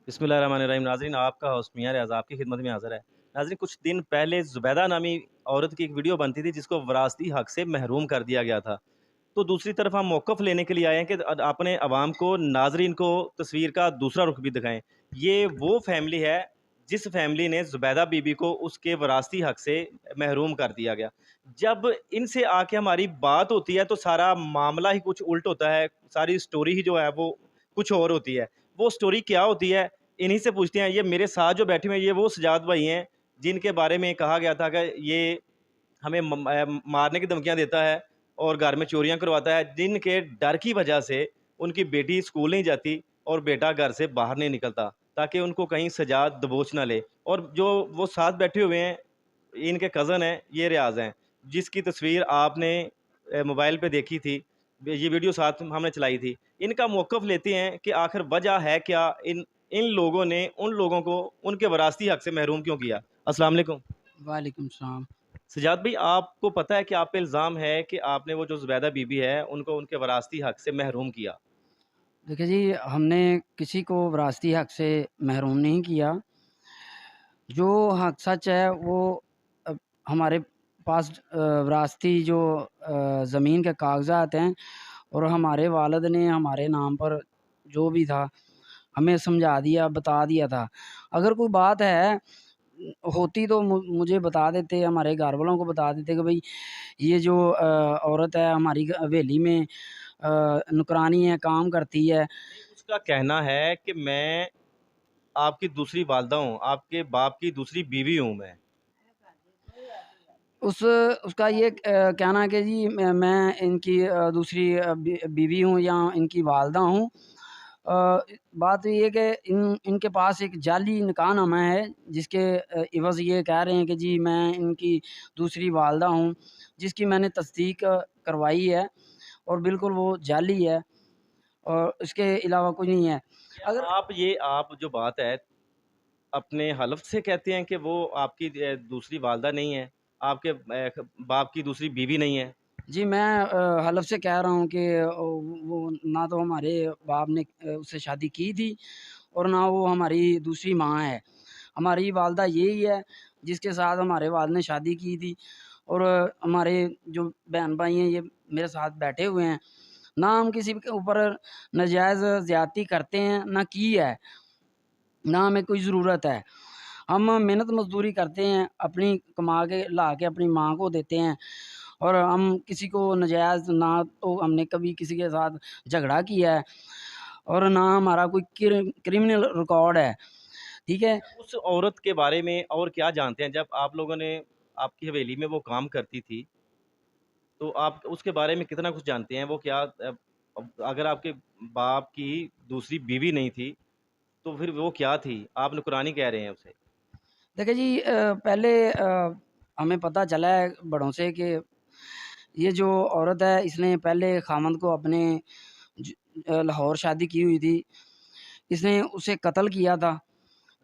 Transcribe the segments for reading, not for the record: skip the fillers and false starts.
बिस्मिल्लाहिर्रहमानिर्रहीम। नाज़रीन, आपका होस्ट मियां रियाज़ आपकी खिदमत में हाज़िर है। नाज़रीन, कुछ दिन पहले ज़ुबैदा नामी औरत की एक वीडियो बनती थी जिसको विरासती हक़ से महरूम कर दिया गया था। तो दूसरी तरफ हम मौक़िफ़ लेने के लिए आए हैं कि अपने अवाम को, नाज़रीन को तस्वीर का दूसरा रुख भी दिखाएँ। ये वो फैमिली है जिस फैमिली ने ज़ुबैदा बीबी को उसके विरासती हक़ से महरूम कर दिया गया। जब इनसे आके हमारी बात होती है तो सारा मामला ही कुछ उल्ट होता है, सारी स्टोरी ही जो है वो कुछ और होती है। वो स्टोरी क्या होती है, इन्हीं से पूछते हैं। ये मेरे साथ जो बैठे हुए हैं, ये वो सजाद भाई हैं जिनके बारे में कहा गया था कि ये हमें मारने की धमकियाँ देता है और घर में चोरियाँ करवाता है, जिनके डर की वजह से उनकी बेटी स्कूल नहीं जाती और बेटा घर से बाहर नहीं निकलता, ताकि उनको कहीं सजा दबोच ना ले। और जो वो साथ बैठे हुए हैं, इनके कज़न हैं, ये रियाज़ हैं, जिसकी तस्वीर आपने मोबाइल पे देखी थी। ये वीडियो साथ में हमने चलाई थी। इनका मौक़िफ़ लेते हैं कि आखिर वजह है क्या, इन इन लोगों ने उन लोगों को उनके विरासती हक़ से महरूम क्यों किया? अस्सलाम वालेकुम। वालेकुम सलाम। सजाद भाई, आपको पता है कि आप पे इल्ज़ाम है कि आपने वो जो ज़ुबैदा बीबी है, उनको उनके विरासती हक़ से महरूम किया। देखिए जी, हमने किसी को विरासती हक़ से महरूम नहीं किया। जो हक़ सच है वो हमारे पास विरासती जो ज़मीन के कागज़ात हैं और हमारे वालिद ने हमारे नाम पर जो भी था हमें समझा दिया, बता दिया था। अगर कोई बात है होती तो मुझे बता देते, हमारे घर वालों को बता देते कि भई ये जो औरत है हमारी हवेली में नौकरानी है, काम करती है। नहीं, उसका कहना है कि मैं आपकी दूसरी वालदा हूँ, आपके बाप की दूसरी बीवी हूँ मैं। उसका ये कहना है कि जी मैं इनकी दूसरी बीवी हूँ या इनकी वालदा हूँ। बात ये है कि इनके पास एक जाली निकाहनामा है जिसके इवज़ ये कह रहे हैं कि जी मैं इनकी दूसरी वालदा हूँ, जिसकी मैंने तस्दीक करवाई है और बिल्कुल वो जाली है और इसके अलावा कुछ नहीं है। क्या अगर आप जो बात है अपने हलफ़ से कहते हैं कि वो आपकी दूसरी वालदा नहीं है, आपके बाप की दूसरी बीवी नहीं है? जी, मैं हलफ़ से कह रहा हूँ कि वो ना तो हमारे बाप ने उससे शादी की थी और ना वो हमारी दूसरी माँ है। हमारी वालदा यही है जिसके साथ हमारे वालिद ने शादी की थी और हमारे जो बहन-भाई हैं ये मेरे साथ बैठे हुए हैं। ना हम किसी के ऊपर नाजायज़ ज़्यादती करते हैं, ना की है, ना हमें कोई ज़रूरत है। हम मेहनत मज़दूरी करते हैं, अपनी कमा के ला के अपनी माँ को देते हैं और हम किसी को नाजायज़ ना तो हमने कभी किसी के साथ झगड़ा किया है और ना हमारा कोई क्रिमिनल रिकॉर्ड है, ठीक है? अच्छा, उस औरत के बारे में और क्या जानते हैं? जब आप लोगों ने आपकी हवेली में वो काम करती थी, तो आप उसके बारे में कितना कुछ जानते हैं? वो क्या अगर आपके बाप की दूसरी बीवी नहीं थी, तो फिर वो क्या थी? आप नुकरानी कह रहे हैं उसे। देखिए जी पहले हमें पता चला है बड़ों से कि ये जो औरत है इसने पहले ख़ामंद को अपने लाहौर शादी की हुई थी। इसने उसे कत्ल किया था।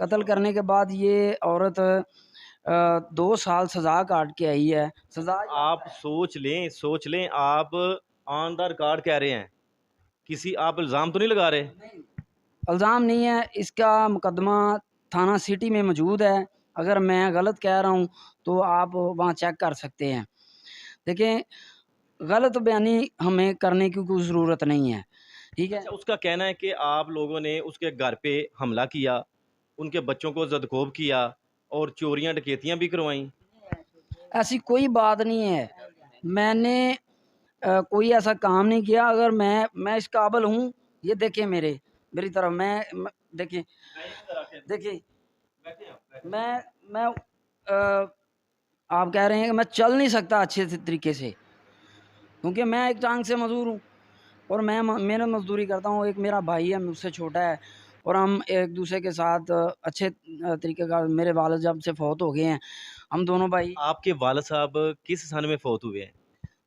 कत्ल करने के बाद ये औरत 2 साल सज़ा काट के आई है। सज़ा अच्छा, आप सोच लें, आप ऑन द रिकॉर्ड कह रहे हैं। किसी आप इल्ज़ाम तो नहीं लगा रहे? नहीं, इल्ज़ाम नहीं है, इसका मुकदमा थाना सिटी में मौजूद है। अगर मैं गलत कह रहा हूँ तो आप वहाँ चेक कर सकते हैं। देखें, गलत बयानी हमें करने की कोई ज़रूरत नहीं है, ठीक है? अच्छा, उसका कहना है कि आप लोगों ने उसके घर पे हमला किया, उनके बच्चों को ज़दकोब किया और चोरियाँ डकैतियाँ भी करवाईं। ऐसी कोई बात नहीं है। मैंने कोई ऐसा काम नहीं किया। अगर मैं इस काबिल हूँ, ये देखें मेरी तरफ देखिए देखिए मैं आप कह रहे हैं कि मैं चल नहीं सकता अच्छे से तरीके से, क्योंकि मैं एक टाँग से मज़दूर हूँ और मैं मेहनत मज़दूरी करता हूँ। एक मेरा भाई है मुझसे छोटा है और हम एक-दूसरे के साथ अच्छे तरीके का मेरे वालिद जब से फ़ौत हो गए हैं, हम दोनों भाई। आपके वालिद साहब किस सन में फ़ौत हुए हैं?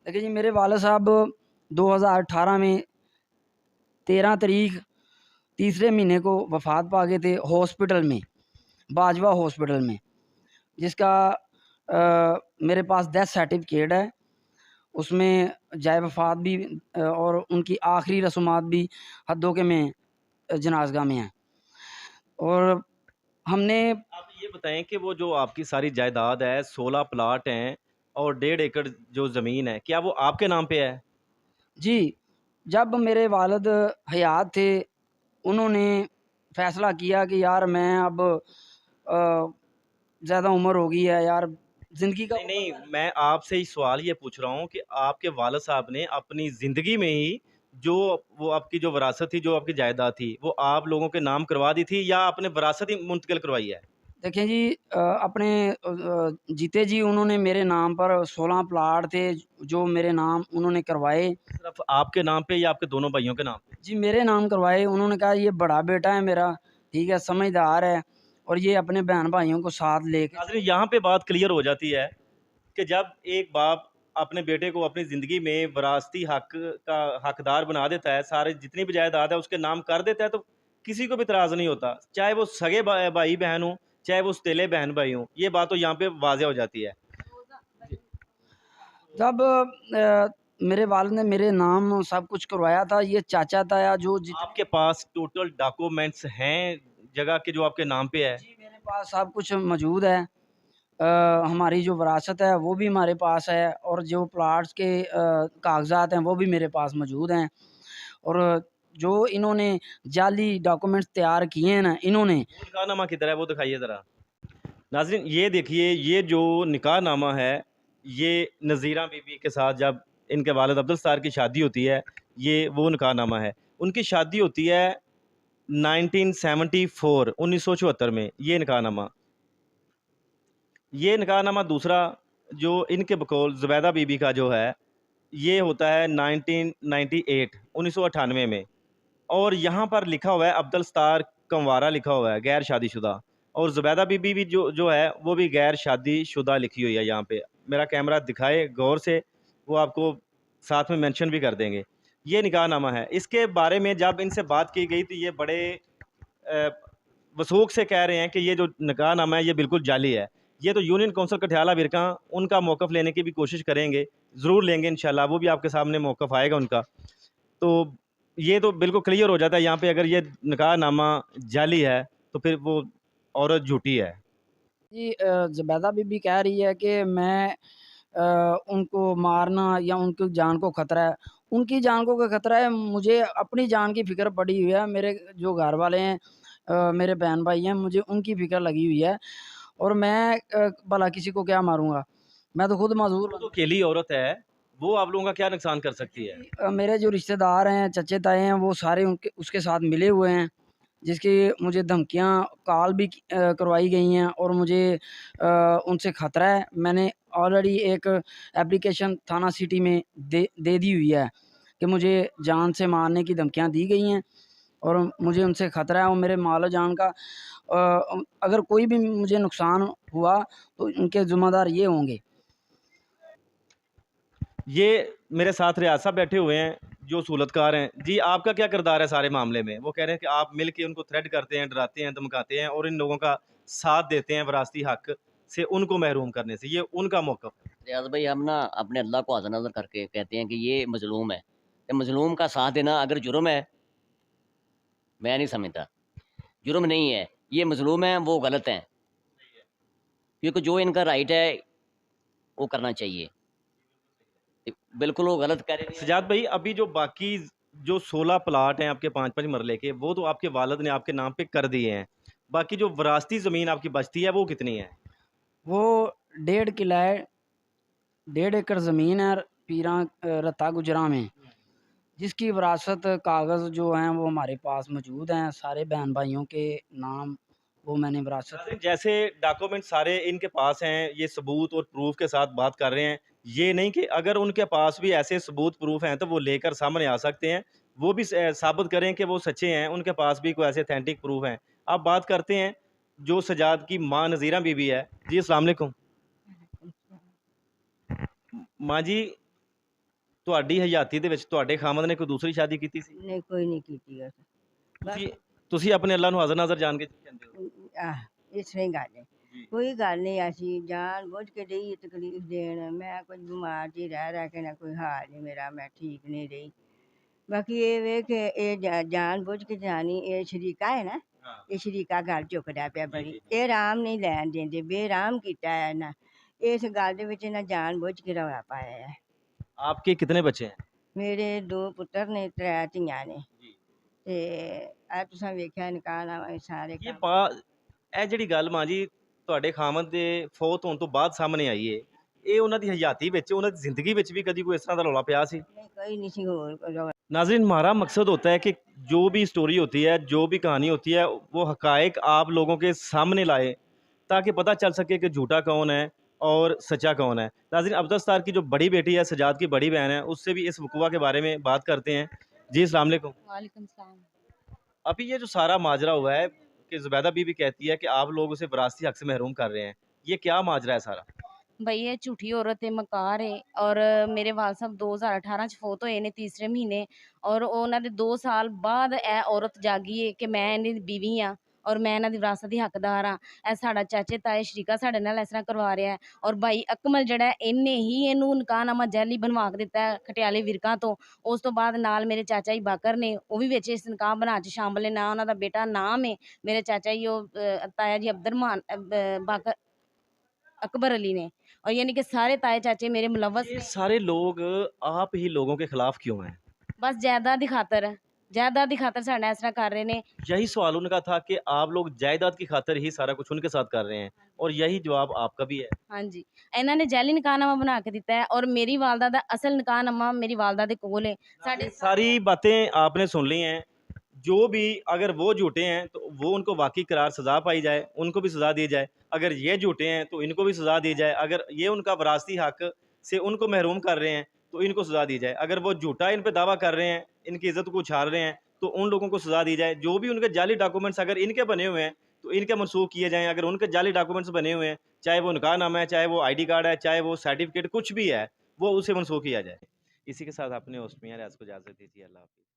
देखिए जी, मेरे वालिद साहब 2018 में 13 तारीख तीसरे महीने को वफ़ात पा गए थे हॉस्पिटल में, बाजवा हॉस्पिटल में, जिसका मेरे पास डेथ सर्टिफ़िकेट है। उसमें जाए वफ़ात भी और उनकी आखिरी रस्मात भी हद्दों के में जनाज़गाह में हैं। اور ہم نے آپ یہ بتائیں کہ وہ جو آپ کی ساری جائیداد ہے 16 پلاٹ ہیں اور 1.5 ایکڑ جو زمین ہے کیا وہ آپ کے نام پہ ہے؟ جی جب میرے والد حیات تھے انہوں نے فیصلہ کیا کہ یار میں اب زیادہ عمر ہو گئی ہے یار زندگی کا نہیں نہیں، میں آپ سے ہی سوال یہ پوچھ رہا ہوں کہ آپ کے والد صاحب نے اپنی زندگی میں ہی جو وہ آپ کی جو وراثت تھی جو آپ کی جائیداد تھی وہ آپ لوگوں کے نام کروا دی تھی یا آپ نے وراثت ہی منتقل کروائی ہے؟ دیکھیں جی اپنے جیتے جی انہوں نے میرے نام پر 16 پلاٹ تھے جو میرے نام انہوں نے کروائے. صرف آپ کے نام پہ یا آپ کے دونوں بھائیوں کے نام پہ؟ جی میرے نام کروائے. انہوں نے کہا یہ بڑا بیٹا ہے میرا, ٹھیک ہے, سمجھدار ہے, اور یہ اپنے بہن بھائیوں کو ساتھ لے کے. ناظرین یہاں پہ بات کلیئر ہو جاتی ہے کہ جب ایک باپ اپنے بیٹے کو اپنی زندگی میں وراثتی حق کا حقدار بنا دیتا ہے, سارے جتنی بھی جائیداد ہے اس کے نام کر دیتا ہے, تو کسی کو بھی اعتراض نہیں ہوتا, چاہے وہ سگے بھائی بہن ہوں چاہے وہ ستیلے بہن بھائی ہوں. یہ بات تو یہاں پہ واضح ہو جاتی ہے. جب میرے والد نے میرے نام سب کچھ کروایا تھا, یہ چاچا تھا جو آپ کے پاس ٹوٹل ڈاکومنٹس ہیں جگہ کے جو آپ کے نام پہ ہے؟ جی میرے پاس سب کچھ موجود ہے. ہماری جو وراثت ہے وہ بھی ہمارے پاس ہے, اور جو پلاٹس کے کاغذات ہیں وہ بھی میرے پاس موجود ہیں. اور جو انہوں نے جعلی ڈاکومنٹس تیار کیے ہیں نا انہوں نے, وہ نکاح نامہ کدھر ہے وہ دکھائیے ذرا. ناظرین یہ دیکھیے, یہ جو نکاح نامہ ہے یہ نذیرہ بی بی کے ساتھ جب ان کے والد عبدالستار کی شادی ہوتی ہے, یہ وہ نکاح نامہ ہے. ان کی شادی ہوتی ہے 1974 1974 میں. یہ نکاح نامہ, یہ نکاح نامہ دوسرا جو ان کے بقول زبیدہ بی بی کا جو ہے یہ ہوتا ہے 1998 1998 میں. اور یہاں پر لکھا ہوا ہے عبدالستار کموارہ لکھا ہوا ہے, غیر شادی شدہ. اور زبیدہ بی بی بھی جو ہے وہ بھی غیر شادی شدہ لکھی ہوئی ہے. یہاں پہ میرا کیمرہ دکھائے غور سے, وہ آپ کو ساتھ میں منشن بھی کر دیں گے. یہ نکاح نامہ ہے. اس کے بارے میں جب ان سے بات کی گئی تو یہ بڑے وثوق سے کہہ رہے ہیں کہ یہ جو نکاح نامہ ہے یہ بالکل جعلی ہے. یہ تو یونین کونسل کٹھیالہ ورکاں ان کا موقف لینے کی بھی کوشش کریں گے, ضرور لیں گے انشاءاللہ, وہ بھی آپ کے سامنے موقف آئے گا ان کا. تو یہ تو بالکل کلیئر ہو جاتا ہے یہاں پہ اگر یہ نکاح نامہ جعلی ہے تو پھر وہ عورت جھوٹی ہے. جی زبیدہ بی بی کہہ رہی ہے کہ میں ان کو مارنا یا ان کی جان کو خطرہ ہے. ان کی جان کو خطرہ ہے, مجھے اپنی جان کی فکر پڑی ہوئی ہے. میرے جو گھر والے ہیں میرے بہن بھائی ہیں, مجھے ان کی فکر لگی ہوئی ہے, اور میں بھلا کسی کو کیا ماروں گا, میں تو خود معذور وہ ہوں. تو اکیلی عورت ہے, وہ آپ لوگوں کا کیا نقصان کر سکتی ہے؟ میرے جو رشتہ دار ہیں, چچے تائے ہیں, وہ سارے اس کے ساتھ ملے ہوئے ہیں, جس کی مجھے دھمکیاں کال بھی کروائی گئی ہیں, اور مجھے ان سے خطرہ ہے. میں نے آلریڈی ایک اپلیکیشن تھانہ سٹی میں دے دی ہوئی ہے کہ مجھے جان سے مارنے کی دھمکیاں دی گئی ہیں, اور مجھے ان سے خطرہ ہے. اور میرے مال و جان کا اگر کوئی بھی مجھے نقصان ہوا تو ان کے ذمہ دار یہ ہوں گے. یہ میرے ساتھ ریاض صاحب بیٹھے ہوئے ہیں جو صولتکار ہیں. جی آپ کا کیا کردار ہے سارے معاملے میں؟ وہ کہہ رہے ہیں کہ آپ مل کے ان کو تھریٹ کرتے ہیں, ڈراتے ہیں, دھمکاتے ہیں, اور ان لوگوں کا ساتھ دیتے ہیں وراثتی حق سے ان کو محروم کرنے سے. یہ ان کا موقف ہے. ریاض بھائی ہم نا اپنے اللہ کو حاضر نظر کر کے کہتے ہیں کہ یہ مظلوم ہے, کہ مظلوم کا ساتھ دینا اگر جرم ہے, میں نہیں سمجھتا جرم نہیں ہے. یہ مظلوم ہیں وہ غلط ہیں, کیونکہ جو ان کا رائٹ ہے وہ کرنا چاہیے. بالکل وہ غلط کر رہے ہیں. سجاد بھائی ابھی جو باقی جو 16 پلاٹ ہیں آپ کے 5 مرلے کے, وہ تو آپ کے والد نے آپ کے نام پہ کر دیے ہیں. باقی جو وراثتی زمین آپ کی بچتی ہے وہ کتنی ہے؟ وہ 1.5 کلہ ہے, 1.5 ایکڑ زمین ہے پیراں رتا گجراں میں, جس کی وراثت کاغذ جو ہیں وہ ہمارے پاس موجود ہیں. سارے بہن بھائیوں کے نام وہ میں نے وراثت. جیسے ڈاکومنٹ سارے ان کے پاس ہیں, یہ ثبوت اور پروف کے ساتھ بات کر رہے ہیں. یہ نہیں کہ اگر ان کے پاس بھی ایسے ثبوت پروف ہیں تو وہ لے کر سامنے آ سکتے ہیں, وہ بھی ثابت کریں کہ وہ سچے ہیں, ان کے پاس بھی کوئی ایسے اتھینٹک پروف ہیں. آپ بات کرتے ہیں جو سجاد کی ماں نذیرہ بی بی ہے. جی السلام علیکم ماں جی, ਤੁਹਾਡੀ ਹਯਾਤੀ ਦੇ ਵਿੱਚ ਤੁਹਾਡੇ ਖਾਮਦ ਨੇ ਕੋਈ ਦੂਸਰੀ ਸ਼ਾਦੀ ਕੀਤੀ ਸੀ? ਨਹੀਂ ਕੋਈ ਨਹੀਂ ਕੀਤੀ ਉਸ ਤੁਸੀਂ ਤੁਸੀਂ ਆਪਣੇ ਅੱਲਾ ਨੂੰ ਹਾਜ਼ਰ ਨਾਜ਼ਰ ਜਾਣ ਕੇ ਕਹਿੰਦੇ ਹੋ? ਇਸ ਤਰ੍ਹਾਂ ਹੀ ਗੱਲ ਹੈ, ਜੀ ਕੋਈ ਗੱਲ ਨਹੀਂ. ਅਸੀਂ ਜਾਣ ਬੁੱਝ ਕੇ ਰਹੀ ਤਕਲੀਫ ਦੇਣ. ਮੈਂ ਕੁਝ ਬਿਮਾਰ ਜੀ ਰਹਿ ਕੇ ਨਾ ਕੋਈ ਹਾਲ ਨਹੀਂ ਮੇਰਾ, ਮੈਂ ਠੀਕ ਨਹੀਂ ਰਹੀ. ਬਾਕੀ ਇਹ ਵੇ ਕਿ ਇਹ ਜਾਣ ਬੁੱਝ ਕੇ ਜਾਣੀ, ਇਹ ਸ਼ਰੀਕਾ ਹੈ ਨਾ, ਹਾਂ ਇਹ ਸ਼ਰੀਕਾ ਗੱਲ ਚੁੱਕਦਾ ਪਿਆ ਜੀ ਬੜੀ ਜੀ ਇਹ ਆਰਾਮ ਨਹੀਂ ਲੈਣ ਦਿੰਦੇ ਬੇਰਾਮ ਕੀਤਾ ਹੈ ਇਹਨਾਂ ਇਸ ਗੱਲ ਦੇ ਵਿੱਚ ਇਹਨਾਂ ਜਾਣ ਬੁੱਝ ਕੇ ਰੌਲਾ ਪਾਇਆ ਹੈ आपके कितने बच्चे हैं ਮੇਰੇ 2 ਪੁੱਤਰ ਨੇ 3 ਧੀਆਂ ਨੇ ਜੀ ਤੇ ਆ ਤੁਸੀਂ ਵੇਖਿਆ ਨਿਕਾਹ ਸਾਰੇ ਇਹ ਕੰਮ ਪਾ ਇਹ ਜਿਹੜੀ ਗੱਲ ਮਾਂ ਜੀ ਤੁਹਾਡੇ ਖਾਮਦ ਦੇ ਫੌਤ ਹੋਣ ਤੋਂ ਬਾਅਦ ਸਾਹਮਣੇ ਆਈ ਏ ਇਹ ਉਹਨਾਂ ਦੀ ਹਯਾਤੀ ਵਿੱਚ ਉਹਨਾਂ ਦੀ ਜ਼ਿੰਦਗੀ ਵਿੱਚ ਵੀ ਕਦੀ ਕੋਈ ਇਸ ਤਰ੍ਹਾਂ ਦਾ ਰੌਲਾ ਪਿਆ ਸੀ ਨਹੀਂ ਕੋਈ ਨਹੀਂ ਸੀ ਹੋਰ ਕੋਈ ਰੌਲਾ। नाज़रीन हमारा मकसद होता है कि जो भी स्टोरी होती है जो भी कहानी होती है वो हकायक आप लोगों के सामने लाए ताकि पता चल सके कि झूठा कौन है और सच्चा कौन है। नाज़रीन अब्दुल सत्तार की जो बड़ी बेटी है सजाद की बड़ी बहन है उससे भी इस वकूआ के बारे में बात करते हैं। जी अस्सलाम वालेकुम। वालेकुम सलाम। अभी ये जो सारा माजरा हुआ है कि ज़ुबैदा बीबी कहती है कि आप लोग उसे विरासती हक से महरूम कर रहे हैं, ये क्या माजरा है सारा? ਬਈ ਇਹ ਝੂਠੀ ਔਰਤ ਹੈ ਮਕਾਰ ਹੈ ਔਰ ਮੇਰੇ ਵਾਲ ਸਾਹਿਬ 2018 ਚ ਫੌਤ ਹੋਏ ਨੇ ਤੀਸਰੇ ਮਹੀਨੇ ਔਰ ਉਹਨਾਂ ਦੇ 2 ਸਾਲ ਬਾਅਦ ਇਹ ਔਰਤ ਜਾਗੀ ਹੈ ਕਿ ਮੈਂ ਇਹਦੀ ਬੀਵੀ ਆ ਔਰ ਮੈਂ ਇਹਨਾਂ ਦੀ ਵਿਰਾਸਤ ਦੀ ਹੱਕਦਾਰ ਆ। ਇਹ ਸਾਡਾ ਚਾਚੇ ਤਾਏ ਸ਼ਰੀਕਾ ਸਾਡੇ ਨਾਲ ਇਸ ਤਰ੍ਹਾਂ ਕਰਵਾ ਰਿਹਾ ਹੈ ਔਰ ਭਾਈ ਅਕਮਲ ਜਿਹੜਾ ਹੈ, ਇਹਨੇ ਹੀ ਇਹਨੂੰ ਨਿਕਾਹਨਾਮਾ ਜੈਲੀ ਬਣਵਾ ਕੇ ਦਿੱਤਾ ਹੈ ਖਟਿਆਲੇ ਵਿਰਕਾਂ ਤੋਂ। ਉਸ ਤੋਂ ਬਾਅਦ ਨਾਲ ਮੇਰੇ ਚਾਚਾ ਜੀ ਬਾਕਰ ਨੇ ਉਹ ਵੀ ਵਿੱਚ ਇਸ ਨਿਕਾਹ ਬਣਾ 'ਚ ਸ਼ਾਮਲ ਨੇ। ਨਾ ਉਹਨਾਂ ਦਾ ਬੇਟਾ ਨਾਮ ਹੈ ਮੇਰੇ ਚਾਚਾ ਜੀ ਉਹ ਤਾਇਆ ਜੀ ਅਬਦੁਰਮਾਨ ਬਾਕਰ अकबर अली ने और यानी कि सारे ताए चाचे मेरे मुलव्वस ये ने। सारे लोग आप ही लोगों के खिलाफ क्यों हैं? बस जायदाद की खातर साडा इस तरह कर रहे ने। यही सवाल उनका था कि आप लोग जायदाद की खातिर ही सारा कुछ उनके साथ कर रहे हैं और यही जवाब आपका भी है। हाँ जी, इन्हों ने जैली निकाहनामा बना के दिता है और मेरी वालदा दा असल निकाहनामा मेरी वालदा दे कोल है। साडे सारी बातें आपने सुन ली हैं। जो भी अगर वो झूठे हैं तो वो उनको वाकई करार सज़ा पाई जाए, उनको भी सज़ा दी जाए। अगर ये झूठे हैं तो इनको भी सज़ा दी जाए। अगर ये उनका वरासती हक से उनको महरूम कर रहे हैं तो इनको सज़ा दी जाए। अगर वो झूठा इन पे दावा कर रहे हैं, इनकी इज़्ज़त को उछाल रहे हैं तो उन लोगों को सज़ा दी जाए। जो भी उनके जाली डॉक्यूमेंट्स अगर इनके बने हुए हैं तो इनके मनसूख किए जाएँ। अगर उनके जाली डॉक्यूमेंट्स बने हुए हैं, चाहे वो निकाहनामा है, चाहे वो ID कार्ड है, चाहे वो सर्टिफिकेट कुछ भी है, वो उसे मनसूख किया जाए। इसी के साथ अपने होस्ट मियां रियाज को इजाज़त दीजिए। अल्लाह हाफ़िज़।